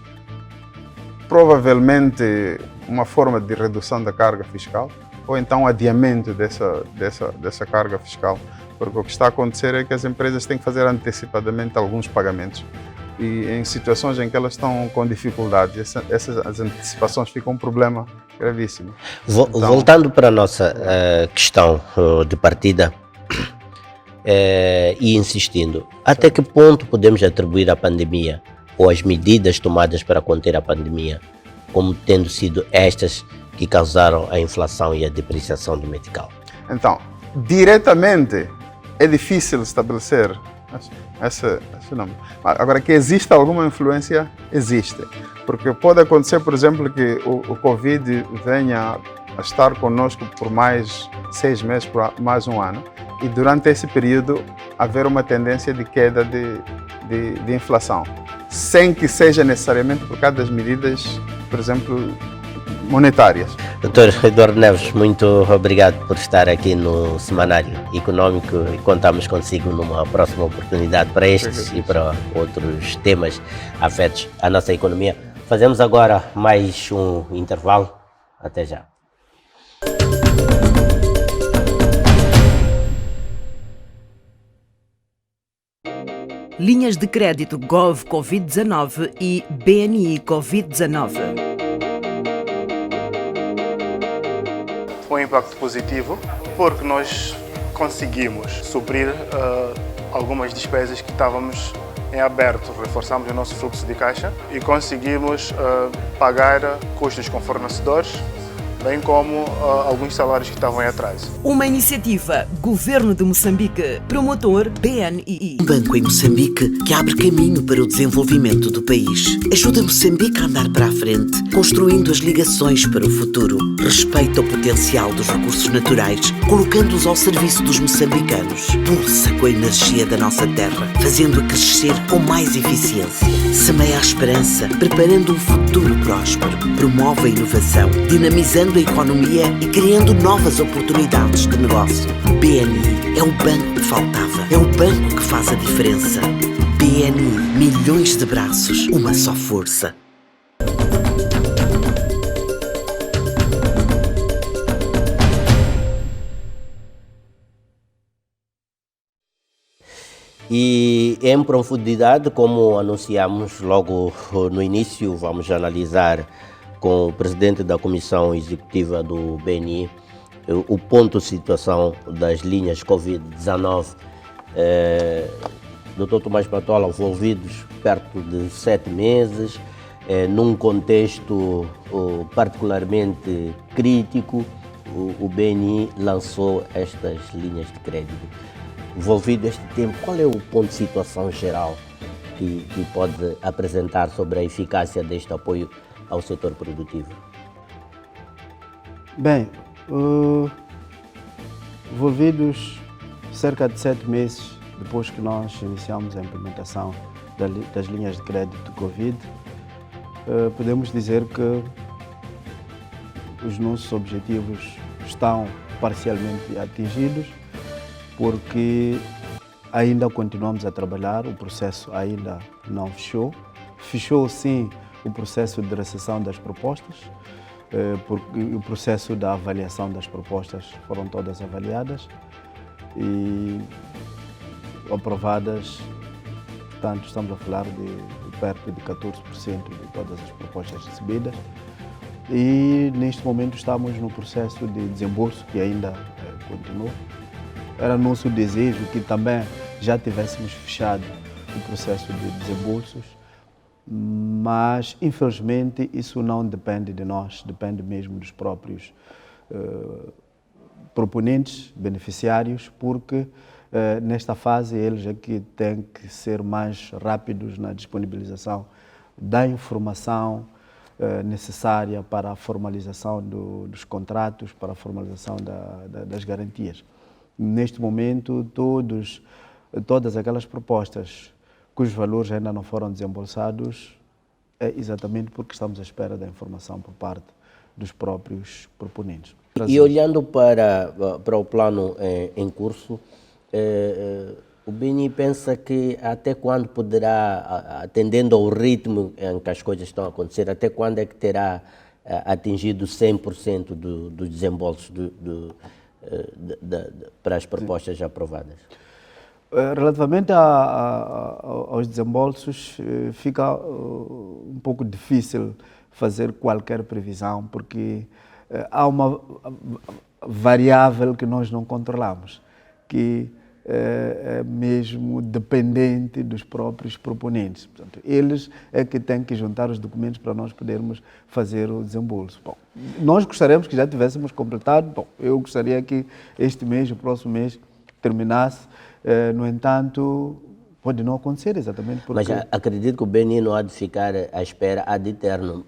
provavelmente uma forma de redução da carga fiscal, ou então adiamento dessa carga fiscal. Porque o que está a acontecer é que as empresas têm que fazer antecipadamente alguns pagamentos. E em situações em que elas estão com dificuldades, as antecipações ficam um problema gravíssimo. Voltando para a nossa questão de partida e insistindo, até que ponto podemos atribuir a pandemia ou as medidas tomadas para conter a pandemia como tendo sido estas que causaram a inflação e a depreciação do metical? Então, diretamente é difícil estabelecer esse nome. Agora, que existe alguma influência, existe. Porque pode acontecer, por exemplo, que o Covid venha a estar conosco por mais 6 meses, por mais um ano, e durante esse período haver uma tendência de queda de inflação, sem que seja necessariamente por causa das medidas, por exemplo, monetárias. Dr. Eduardo Neves, muito obrigado por estar aqui no Semanário Econômico e contamos consigo numa próxima oportunidade para estes e para outros temas afetos à nossa economia. Fazemos agora mais um intervalo. Até já. Linhas de crédito Gov Covid-19 e BNI Covid-19. Um impacto positivo porque nós conseguimos suprir algumas despesas que estávamos em aberto, reforçamos o nosso fluxo de caixa e conseguimos pagar custos com fornecedores, bem como alguns salários que estavam em atraso. Uma iniciativa Governo de Moçambique, promotor BNI. Um banco em Moçambique que abre caminho para o desenvolvimento do país. Ajuda Moçambique a andar para a frente, construindo as ligações para o futuro. Respeita o potencial dos recursos naturais, colocando-os ao serviço dos moçambicanos. Pulsa com a energia da nossa terra, fazendo-a crescer com mais eficiência. Semeia a esperança, preparando um futuro próspero. Promove a inovação, dinamizando a economia e criando novas oportunidades de negócio. BNI é o banco que faltava. É o banco que faz a diferença. BNI, milhões de braços, uma só força. E em profundidade, como anunciamos logo no início, vamos analisar com o presidente da Comissão Executiva do BNI o ponto de situação das linhas Covid-19. Dr. Tomás Patola, envolvidos perto de 7 meses, num contexto particularmente crítico, o BNI lançou estas linhas de crédito. Envolvido este tempo, qual é o ponto de situação geral que pode apresentar sobre a eficácia deste apoio ao setor produtivo? Bem, envolvidos cerca de 7 meses depois que nós iniciamos a implementação das linhas de crédito Covid, podemos dizer que os nossos objetivos estão parcialmente atingidos, porque ainda continuamos a trabalhar, o processo ainda não fechou. Fechou sim o processo de recepção das propostas, porque o processo da avaliação das propostas foram todas avaliadas e aprovadas, portanto estamos a falar de perto de 14% de todas as propostas recebidas. E neste momento estamos no processo de desembolso que ainda continua. Era nosso desejo que também já tivéssemos fechado o processo de desembolsos, mas infelizmente isso não depende de nós, depende mesmo dos próprios proponentes, beneficiários, porque nesta fase eles é que têm que ser mais rápidos na disponibilização da informação necessária para a formalização dos contratos, para a formalização das garantias. Neste momento, todas aquelas propostas cujos valores ainda não foram desembolsados é exatamente porque estamos à espera da informação por parte dos próprios proponentes. E olhando para o plano em curso, o BNI pensa que até quando poderá, atendendo ao ritmo em que as coisas estão a acontecer, até quando é que terá atingido 100% dos desembolsos para as propostas aprovadas? Relativamente aos desembolsos, fica um pouco difícil fazer qualquer previsão, porque há uma variável que nós não controlamos, que é mesmo dependente dos próprios proponentes. Portanto, eles é que têm que juntar os documentos para nós podermos fazer o desembolso. Bom, nós gostaríamos que já tivéssemos completado. Bom, eu gostaria que este mês, o próximo mês, terminasse. No entanto, pode não acontecer exatamente porque... Mas acredito que o BNI não há de ficar à espera ad eterno.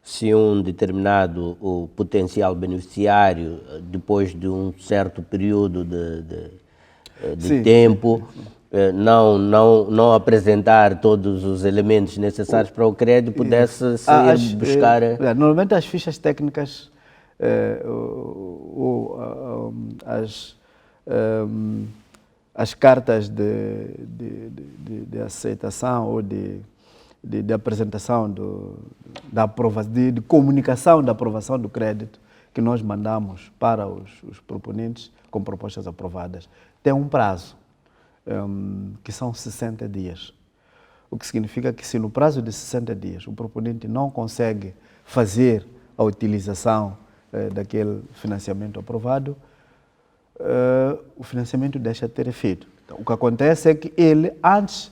Se um determinado potencial beneficiário, depois de um certo período de tempo, não apresentar todos os elementos necessários para o crédito, pudesse ir buscar... Normalmente as fichas técnicas, as cartas de aceitação ou de apresentação de comunicação da aprovação do crédito que nós mandamos para os proponentes com propostas aprovadas tem um prazo que são 60 dias. O que significa que se no prazo de 60 dias o proponente não consegue fazer a utilização daquele financiamento aprovado, o financiamento deixa de ter efeito. Então, o que acontece é que ele, antes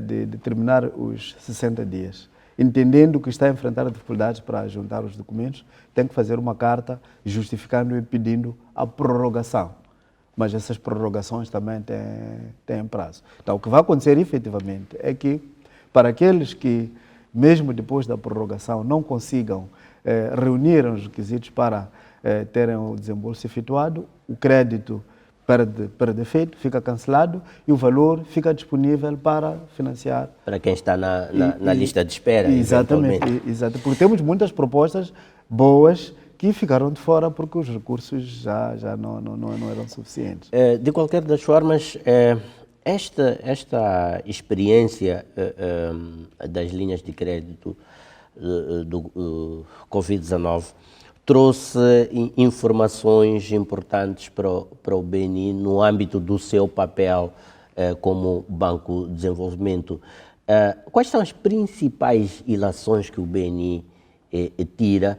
de terminar os 60 dias, entendendo que está a enfrentar dificuldades para juntar os documentos, tem que fazer uma carta justificando e pedindo a prorrogação. Mas essas prorrogações também têm prazo. Então, o que vai acontecer efetivamente é que, para aqueles que, mesmo depois da prorrogação, não consigam reunir os requisitos para terem o desembolso efetuado, o crédito perde efeito, fica cancelado e o valor fica disponível para financiar. Para quem está na lista de espera. Exatamente, porque temos muitas propostas boas que ficaram de fora porque os recursos já não eram suficientes. De qualquer das formas, esta experiência das linhas de crédito do Covid-19 trouxe informações importantes para o BNI no âmbito do seu papel como Banco de Desenvolvimento. Quais são as principais ilações que o BNI tira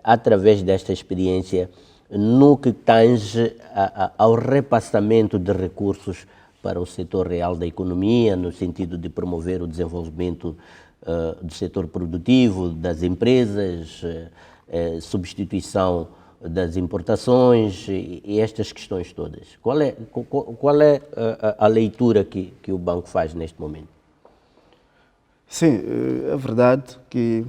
através desta experiência no que tange ao repassamento de recursos para o setor real da economia, no sentido de promover o desenvolvimento do setor produtivo, das empresas, substituição das importações e estas questões todas? Qual é a leitura que o banco faz neste momento? Sim, é verdade que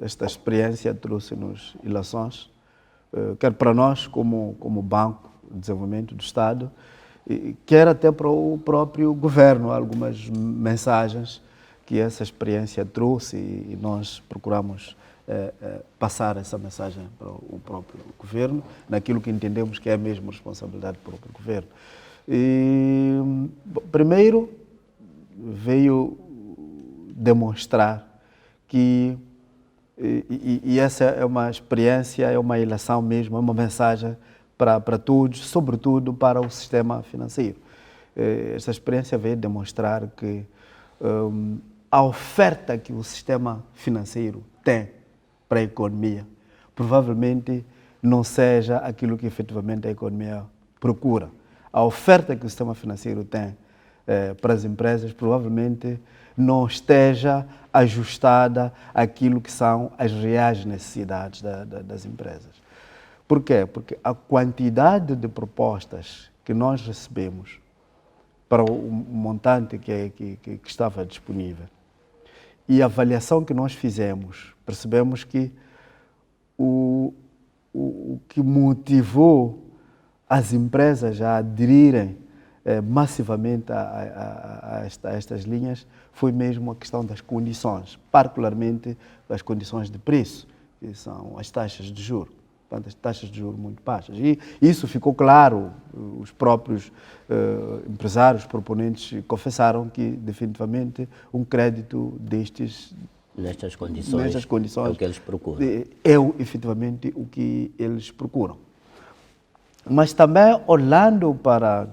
esta experiência trouxe-nos ilações, quer para nós como Banco de Desenvolvimento do Estado, quer até para o próprio governo, algumas mensagens que essa experiência trouxe e nós procuramos passar essa mensagem para o próprio governo, naquilo que entendemos que é mesmo responsabilidade do próprio governo. Primeiro, veio demonstrar que, e essa é uma experiência, é uma ilação mesmo, é uma mensagem para todos, sobretudo para o sistema financeiro, esta experiência veio demonstrar que a oferta que o sistema financeiro tem para a economia provavelmente não seja aquilo que efetivamente a economia procura. A oferta que o sistema financeiro tem para as empresas provavelmente não esteja ajustada àquilo que são as reais necessidades das empresas. Por quê? Porque a quantidade de propostas que nós recebemos para o montante que estava disponível e a avaliação que nós fizemos, percebemos que o que motivou as empresas a aderirem massivamente a estas linhas foi mesmo a questão das condições, particularmente as condições de preço, que são as taxas de juros. Portanto, as taxas de juros muito baixas. E isso ficou claro, os próprios empresários proponentes confessaram que definitivamente um crédito destes nestas condições é o que eles procuram. É efetivamente o que eles procuram. Mas também olhando para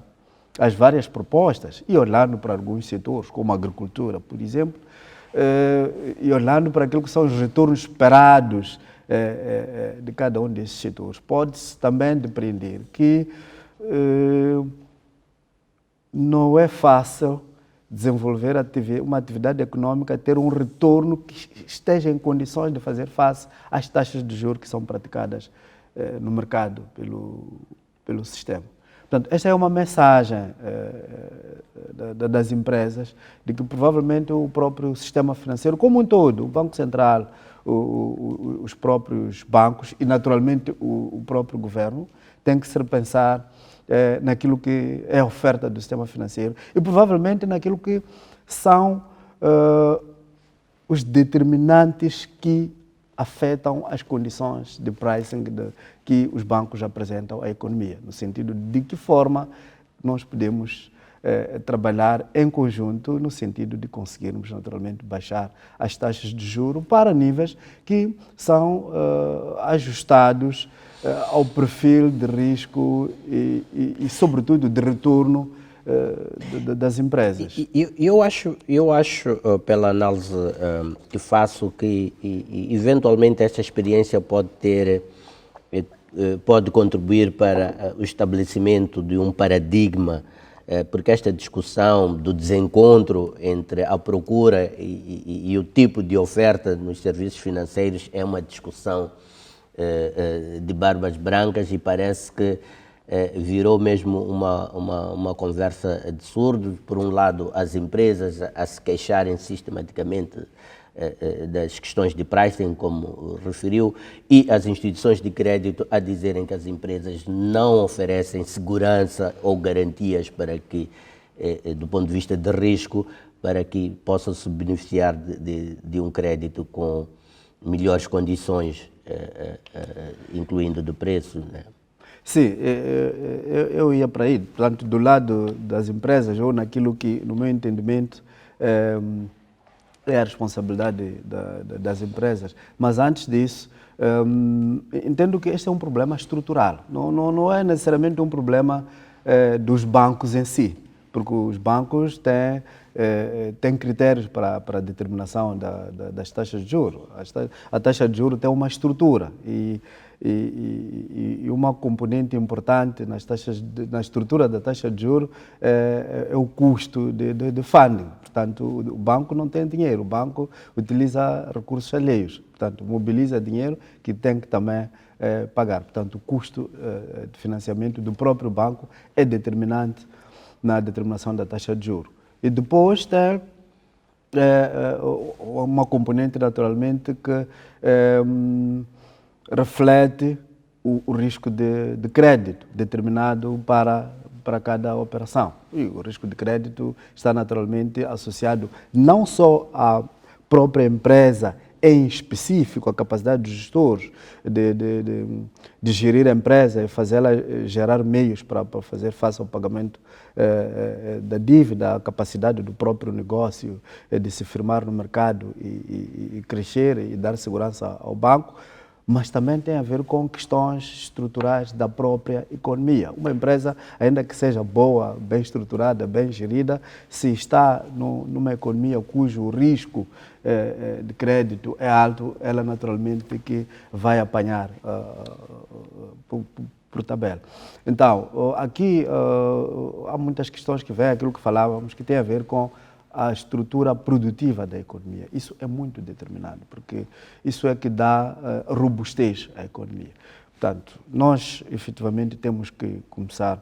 as várias propostas e olhando para alguns setores, como a agricultura, por exemplo, e olhando para aquilo que são os retornos esperados de cada um desses setores, pode-se também depreender que não é fácil desenvolver uma atividade econômica, ter um retorno que esteja em condições de fazer face às taxas de juros que são praticadas no mercado pelo sistema. Portanto, esta é uma mensagem das empresas de que provavelmente o próprio sistema financeiro, como um todo, o Banco Central, os próprios bancos e, naturalmente, o próprio governo, tem que se repensar naquilo que é a oferta do sistema financeiro e provavelmente naquilo que são os determinantes que afetam as condições de pricing que os bancos apresentam à economia, no sentido de que forma nós podemos trabalhar em conjunto no sentido de conseguirmos naturalmente baixar as taxas de juros para níveis que são ajustados ao perfil de risco e sobretudo, de retorno das empresas. Eu acho pela análise que faço, que eventualmente esta experiência pode contribuir para o estabelecimento de um paradigma, porque esta discussão do desencontro entre a procura e o tipo de oferta nos serviços financeiros é uma discussão de barbas brancas e parece que virou mesmo uma conversa de surdos. Por um lado, as empresas a se queixarem sistematicamente das questões de pricing, como referiu, e as instituições de crédito a dizerem que as empresas não oferecem segurança ou garantias para que, do ponto de vista de risco, para que possam se beneficiar de um crédito com melhores condições, incluindo de preço, né? Sim, eu ia para aí. Portanto, do lado das empresas, ou naquilo que, no meu entendimento, é a responsabilidade das empresas. Mas antes disso, entendo que este é um problema estrutural. Não é necessariamente um problema dos bancos em si, porque os bancos têm critérios para a determinação das taxas de juros. A taxa de juros tem uma estrutura e uma componente importante na estrutura da taxa de juros é o custo de funding. Portanto, o banco não tem dinheiro, o banco utiliza recursos alheios, portanto, mobiliza dinheiro que tem que também pagar. Portanto, o custo de financiamento do próprio banco é determinante na determinação da taxa de juros. E depois tem uma componente, naturalmente, que reflete o risco de crédito determinado para cada operação. E o risco de crédito está naturalmente associado não só à própria empresa em específico, a capacidade dos gestores de gerir a empresa e fazê-la gerar meios para fazer face ao pagamento da dívida, a capacidade do próprio negócio de se firmar no mercado e crescer e dar segurança ao banco, mas também tem a ver com questões estruturais da própria economia. Uma empresa, ainda que seja boa, bem estruturada, bem gerida, se está numa economia cujo risco de crédito é alto, ela naturalmente que vai apanhar por tabela. Então, aqui há muitas questões que vêm, aquilo que falávamos, que tem a ver com a estrutura produtiva da economia. Isso é muito determinante, porque isso é que dá robustez à economia. Portanto, nós efetivamente temos que começar,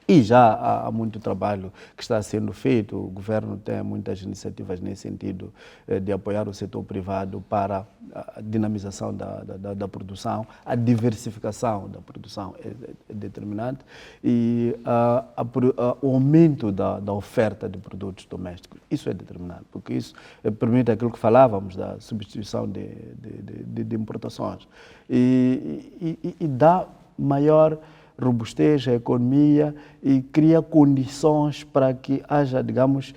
e já há muito trabalho que está sendo feito, o governo tem muitas iniciativas nesse sentido de apoiar o setor privado para a dinamização da produção, a diversificação da produção é determinante e o aumento da oferta de produtos domésticos, isso é determinante, porque isso permite aquilo que falávamos da substituição de importações e dá maior robustez à economia e cria condições para que haja, digamos,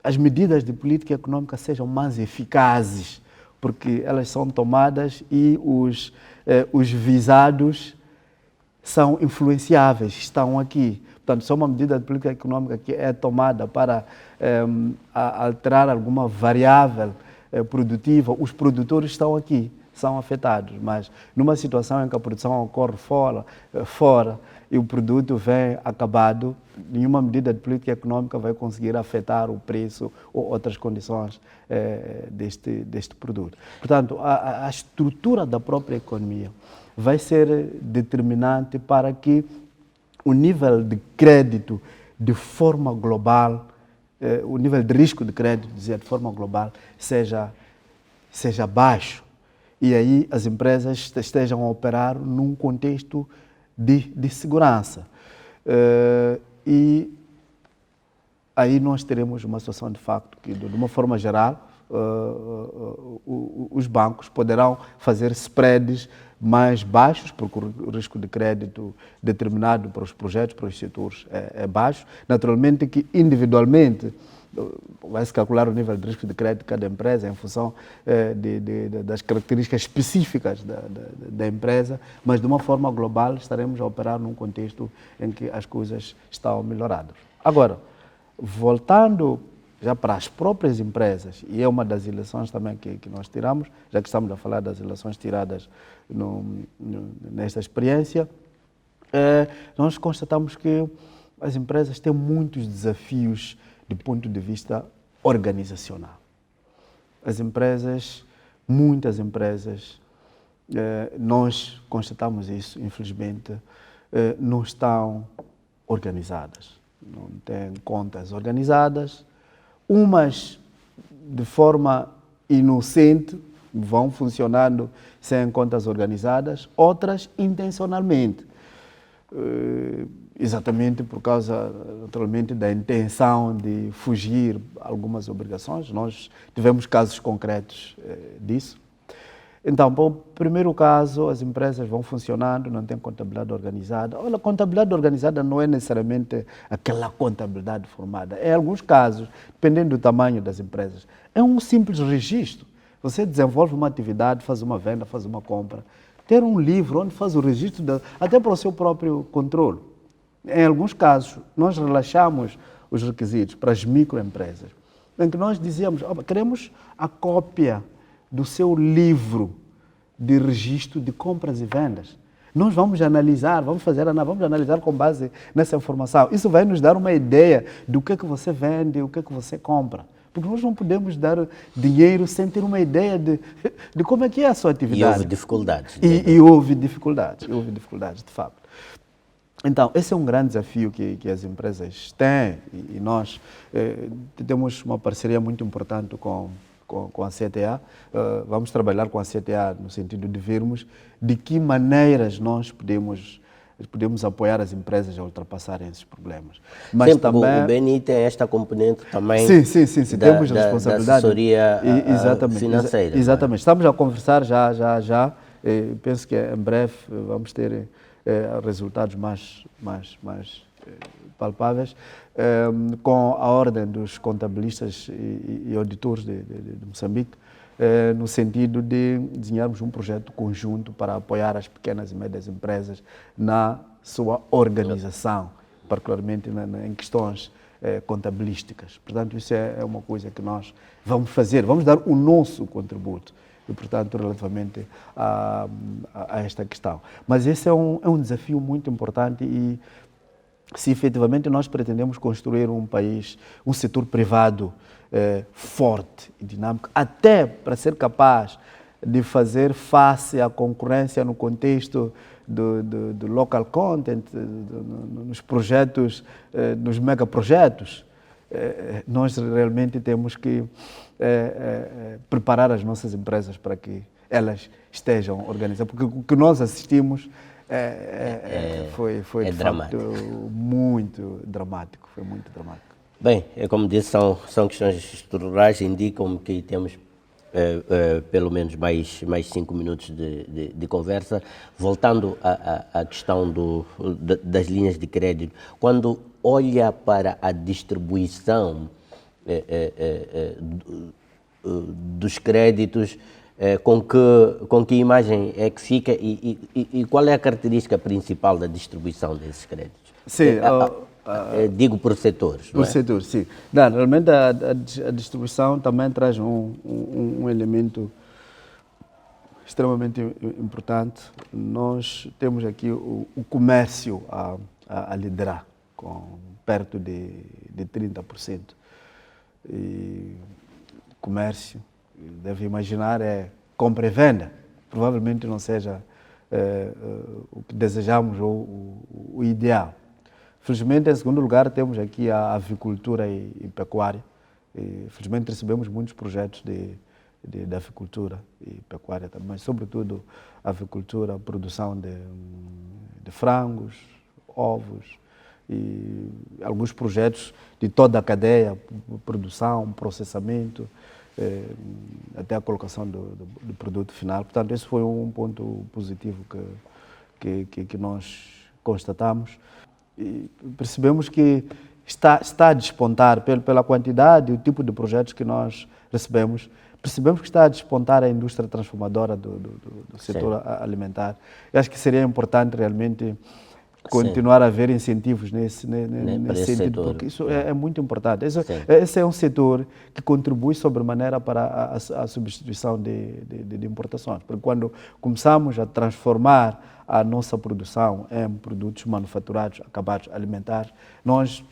as medidas de política econômica sejam mais eficazes, porque elas são tomadas e os visados são influenciáveis, estão aqui. Portanto, se é uma medida de política econômica que é tomada para alterar alguma variável produtiva, os produtores estão aqui, são afetados, mas numa situação em que a produção ocorre fora e o produto vem acabado, nenhuma medida de política econômica vai conseguir afetar o preço ou outras condições deste produto. Portanto, a estrutura da própria economia vai ser determinante para que o nível de crédito de forma global, o nível de risco de crédito, de forma global, seja baixo. E aí as empresas estejam a operar num contexto de segurança. E aí nós teremos uma situação de facto que, de uma forma geral, os bancos poderão fazer spreads mais baixos, porque o risco de crédito determinado para os projetos, para os setores é baixo. Naturalmente que individualmente vai-se calcular o nível de risco de crédito de cada empresa em função das características específicas da empresa, mas de uma forma global estaremos a operar num contexto em que as coisas estão melhoradas. Agora, voltando já para as próprias empresas, e é uma das eleições também que nós tiramos, já que estamos a falar das eleições tiradas nesta experiência, nós constatamos que as empresas têm muitos desafios do ponto de vista organizacional. Muitas empresas, nós constatamos isso, infelizmente, não estão organizadas, não têm contas organizadas, umas de forma inocente vão funcionando sem contas organizadas, outras intencionalmente. Exatamente por causa, naturalmente, da intenção de fugir algumas obrigações. Nós tivemos casos concretos disso. Então, para o primeiro caso, as empresas vão funcionando, não têm contabilidade organizada. Olha, a contabilidade organizada não é necessariamente aquela contabilidade formada. Em alguns casos, dependendo do tamanho das empresas, é um simples registro. Você desenvolve uma atividade, faz uma venda, faz uma compra. Ter um livro onde faz o registro, até para o seu próprio controle. Em alguns casos, nós relaxamos os requisitos para as microempresas, em que nós dizíamos, queremos a cópia do seu livro de registro de compras e vendas. Nós vamos analisar com base nessa informação. Isso vai nos dar uma ideia do que você vende, o que você compra. Porque nós não podemos dar dinheiro sem ter uma ideia de como é que é a sua atividade. E houve dificuldades. E houve dificuldades, de fato. Então, esse é um grande desafio que as empresas têm e nós temos uma parceria muito importante com a CTA. Vamos trabalhar com a CTA no sentido de vermos de que maneiras nós podemos apoiar as empresas a ultrapassarem esses problemas. Mas sempre também o BNI tem esta componente também. Sim, temos responsabilidade. Da assessoria financeira. Exatamente. Estamos a conversar já. Penso que em breve vamos ter resultados mais palpáveis com a ordem dos contabilistas e auditores de Moçambique no sentido de desenharmos um projeto conjunto para apoiar as pequenas e médias empresas na sua organização, particularmente em questões contabilísticas. Portanto, isso é uma coisa que nós vamos fazer, vamos dar o nosso contributo, e, portanto, relativamente a esta questão. Mas esse é um desafio muito importante e, se efetivamente nós pretendemos construir um país, um setor privado forte e dinâmico, até para ser capaz de fazer face à concorrência no contexto do local content, nos projetos, nos megaprojetos, nós realmente temos que preparar as nossas empresas para que elas estejam organizadas, porque o que nós assistimos foi de dramático. facto muito dramático, foi muito dramático. Bem, como disse, são questões estruturais, indicam que temos pelo menos mais 5 minutos de conversa. Voltando à questão das linhas de crédito, quando olha para a distribuição dos créditos, com que imagem é que fica e qual é a característica principal da distribuição desses créditos? Sim, digo por setores. Por setor, sim. Não, realmente a distribuição também traz um elemento extremamente importante. Nós temos aqui o comércio a liderar, com perto de 30%. E comércio, deve imaginar, é compra e venda. Provavelmente não seja o que desejamos ou o ideal. Felizmente, em segundo lugar, temos aqui a avicultura e pecuária. E, felizmente, recebemos muitos projetos de avicultura e pecuária também, mas, sobretudo, avicultura, produção de frangos, ovos e alguns projetos de toda a cadeia, produção, processamento, até a colocação do produto final. Portanto, esse foi um ponto positivo que nós constatamos. E percebemos que está a despontar pela quantidade e o tipo de projetos que nós recebemos. Percebemos que está a despontar a indústria transformadora do setor alimentar. Eu acho que seria importante realmente continuar a haver incentivos nesse sentido, porque isso é muito importante. Esse é um setor que contribui sobremaneira para a substituição de importações, porque quando começamos a transformar a nossa produção em produtos manufaturados, acabados alimentares, nós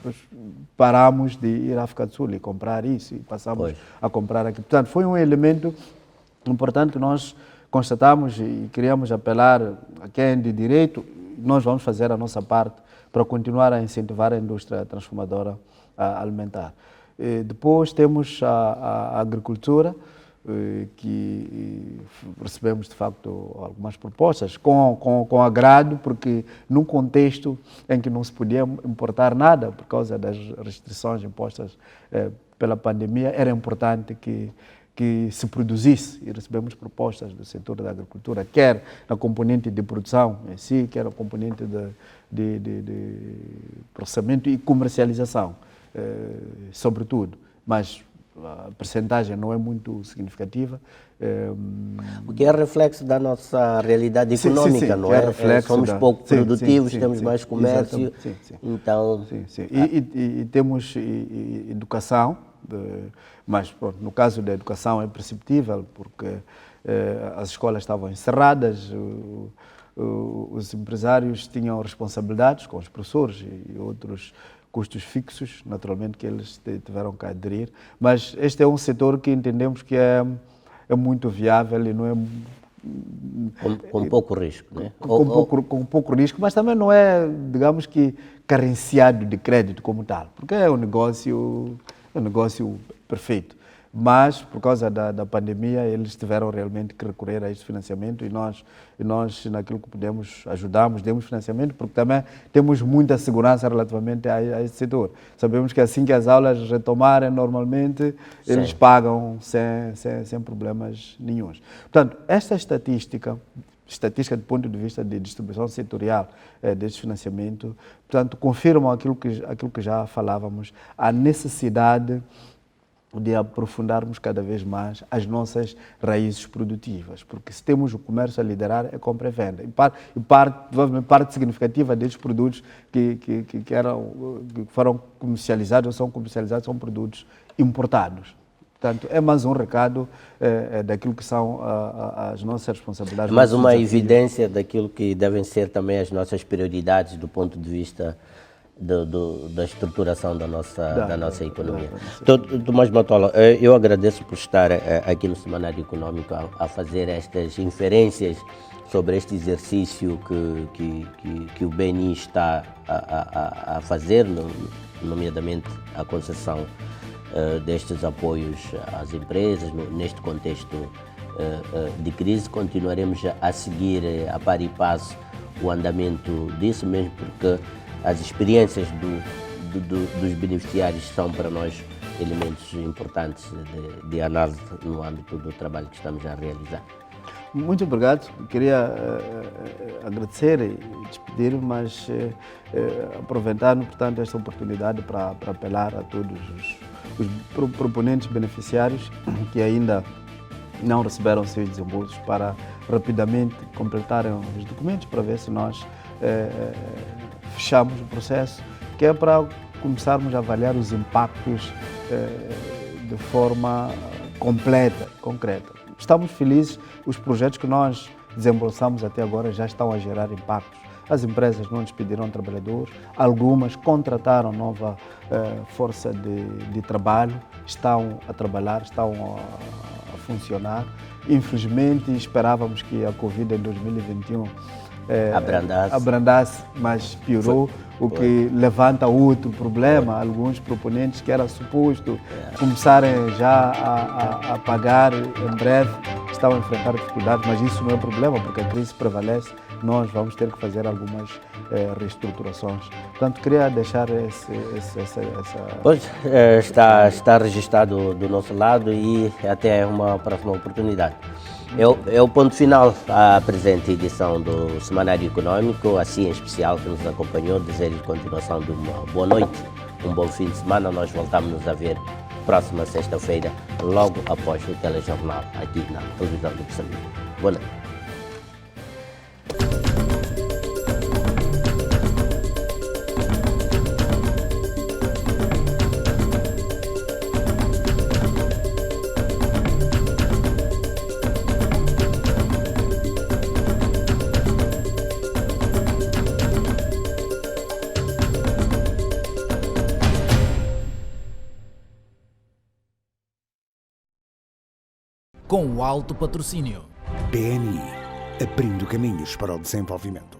paramos de ir à África do Sul e comprar isso e passamos a comprar aqui. Portanto, foi um elemento importante que nós constatamos e queríamos apelar a quem de direito. Nós vamos fazer a nossa parte para continuar a incentivar a indústria transformadora alimentar. Depois temos a agricultura, que recebemos de facto algumas propostas com agrado, porque num contexto em que não se podia importar nada por causa das restrições impostas pela pandemia, era importante que se produzisse, e recebemos propostas do setor da agricultura, quer na componente de produção em si, quer na componente de processamento e comercialização, sobretudo, mas a percentagem não é muito significativa. O que é reflexo da nossa realidade econômica, não é? Somos pouco produtivos, temos mais comércio, então... E temos educação, mas pronto, no caso da educação é perceptível, porque as escolas estavam encerradas, os empresários tinham responsabilidades com os professores e outros custos fixos, naturalmente, que eles tiveram que aderir, mas este é um setor que entendemos que é muito viável e não é... Com pouco risco, né? Com pouco risco, mas também não é, digamos que, carenciado de crédito como tal, porque é um negócio perfeito. Mas, por causa da pandemia, eles tiveram realmente que recorrer a este financiamento e nós, naquilo que podemos, ajudamos, demos financiamento, porque também temos muita segurança relativamente a este setor. Sabemos que assim que as aulas retomarem normalmente, eles pagam sem problemas nenhuns. Portanto, esta estatística do ponto de vista de distribuição setorial deste financiamento, portanto, confirmam aquilo que já falávamos, a necessidade de aprofundarmos cada vez mais as nossas raízes produtivas, porque se temos o comércio a liderar, é compra e venda. Provavelmente parte significativa desses produtos que foram comercializados ou são comercializados são produtos importados. Portanto, é mais um recado daquilo que são as nossas responsabilidades. Mais uma evidência daquilo que devem ser também as nossas prioridades do ponto de vista da estruturação da nossa economia. Tomás Matola, eu agradeço por estar aqui no Semanário Econômico a fazer estas inferências sobre este exercício que o BNI está a fazer, nomeadamente a concessão destes apoios às empresas neste contexto de crise. Continuaremos a seguir a par e passo o andamento disso, mesmo porque as experiências dos beneficiários são para nós elementos importantes de análise no âmbito do trabalho que estamos a realizar. Muito obrigado. Queria agradecer e despedir, mas aproveitando, portanto, esta oportunidade para apelar a todos os proponentes beneficiários que ainda não receberam seus desembolsos para rapidamente completarem os documentos para ver se nós fechamos o processo, que é para começarmos a avaliar os impactos de forma completa, concreta. Estamos felizes, os projetos que nós desembolsamos até agora já estão a gerar impactos. As empresas não despediram trabalhadores, algumas contrataram nova força de trabalho, estão a trabalhar, estão a funcionar. Infelizmente, esperávamos que a Covid em 2021 abrandasse, mas piorou, o que levanta outro problema. Alguns proponentes que era suposto começarem já a pagar em breve estão a enfrentar dificuldades, mas isso não é problema, porque a crise prevalece, nós vamos ter que fazer algumas reestruturações. Portanto, queria deixar essa... Pois, está registado do nosso lado e até uma próxima oportunidade. É o ponto final à presente edição do Semanário Econômico, assim em especial que nos acompanhou. Desejo continuação de uma boa noite, um bom fim de semana. Nós voltamos a ver próxima sexta-feira, logo após o telejornal, aqui na televisão do Moçambique. Boa noite. Com o alto patrocínio. BNI, abrindo caminhos para o desenvolvimento.